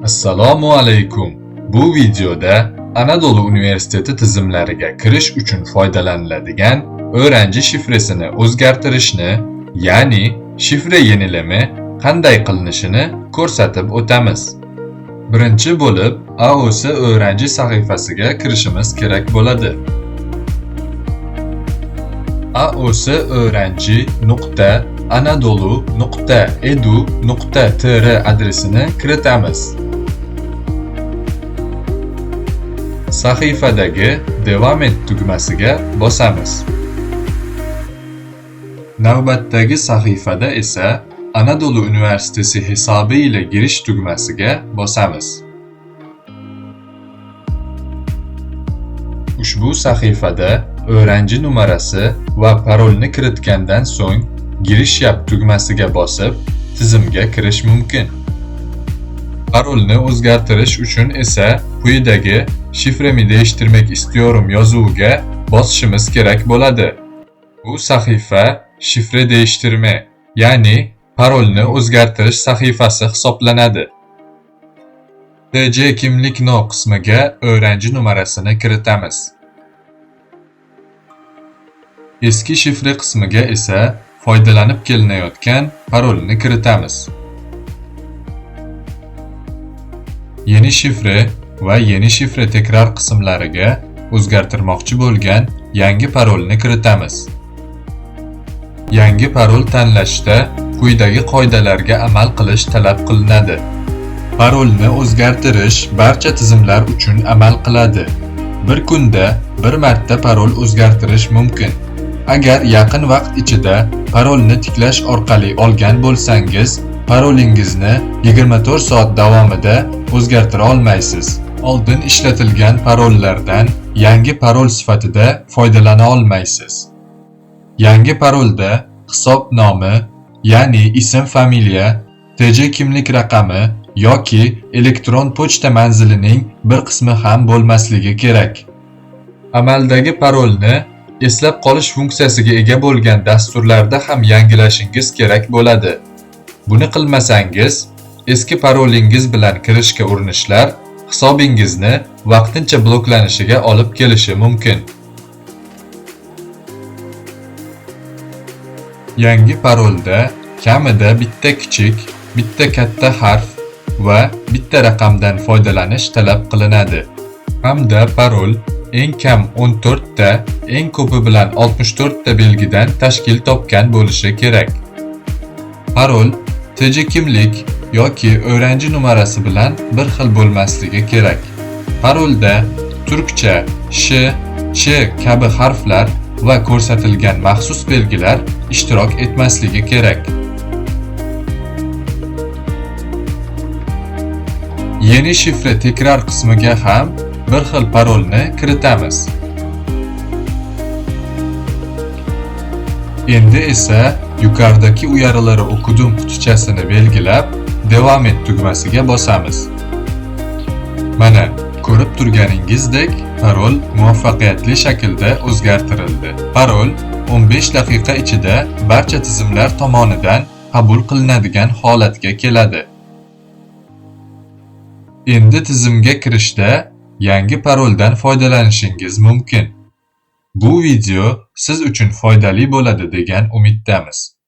Assalomu alaykum. Bu videoda Anadolu Universiteti tizimlariga kirish uchun foydalaniladigan o'renchi shifresini o'zgartirishni, ya'ni shifra yenilimi qanday qilinishini ko'rsatib o'tamiz. Birinchi bo'lib AOS o'renchi sahifasiga kirishimiz kerak bo'ladi. aoso'ranchi.anadolu.edu.tr adresini kiritamiz. Sahifadagi Devam et tugmasiga bosamiz. Navbatdagi sahifada esa Anadolu Universiteti hisobi ile girish tugmasiga bosamiz. Ushbu sahifada o'renchi numarasi va parolni kiritgandan so'ng girish yap tugmasiga bosib, tizimga kirish mumkin. Parolni o'zgartirish uchun esa quyidagi shifremi değiştirmek istiyorum yozuviga bosishimiz kerak bo'ladi. Bu sahifa shifra değiştirme, ya'ni parolni o'zgartirish sahifasi hisoblanadi. TC kimlik no qismiga o'renchi numarasini kiritamiz. Eski shifra qismiga esa foydalanib kelinayotgan parolni kiritamiz. Yeni shifra va yeni shifra tekrar qismlariga o'zgartirmoqchi bo'lgan yangi parolni kiritamiz. Yangi parol tanlashda quyidagi qoidalarga amal qilish talab qilinadi. Parolni o'zgartirish barcha tizimlar uchun amal qiladi. Bir kunda bir marta parol o'zgartirish mumkin. Agar yaqin vaqt ichida parolni tiklash orqali olgan bo'lsangiz, parolingizni 24 soat davomida o'zgartira olmaysiz. Oldin ishlatilgan parollardan yangi parol sifatida foydalana olmaysiz. Yangi parolda hisob nomi, ya'ni ism-familiya, TC kimlik raqami yoki elektron pochta manzilining bir qismi ham bo'lmasligi kerak. Amaldagi parolni eslab qolish funksiyasiga ega bo'lgan dasturlarda ham yangilashingiz kerak bo'ladi. Buni qilmasangiz, eski parolingiz bilan kirishga urinishlar hisobingizni vaqtincha bloklanishiga olib kelishi mumkin. Yangi parolda kamida bitta kichik, bitta katta harf va bitta raqamdan foydalanish talab qilinadi. Hamda parol eng kam 14 ta, eng ko'pi bilan 64 ta belgidan tashkil topgan bo'lishi kerak. Parol TC kimlik yoki o'renchi numarasi bilan bir xil bo'lmasligi kerak. Parolda turkcha sh, ch kabi harflar va ko'rsatilgan maxsus belgilar ishtirok etmasligi kerak. Yeni shifra tekrar qismiga ham bir xil parolni kiritamiz. Endi esa yuqoridagi uyarıları o'qidim qutichasini belgilab, Devam et tugmasiga bosamiz. Mana ko'rib turganingizdek, parol muvaffaqiyatli shaklda o'zgartirildi. Parol 15 daqiqa ichida barcha tizimlar tomonidan qabul qilinadigan holatga keladi. Endi tizimga kirishda yangi paroldan foydalanishingiz mumkin. Bu video siz uchun foydali bo'ladi degan umiddamiz.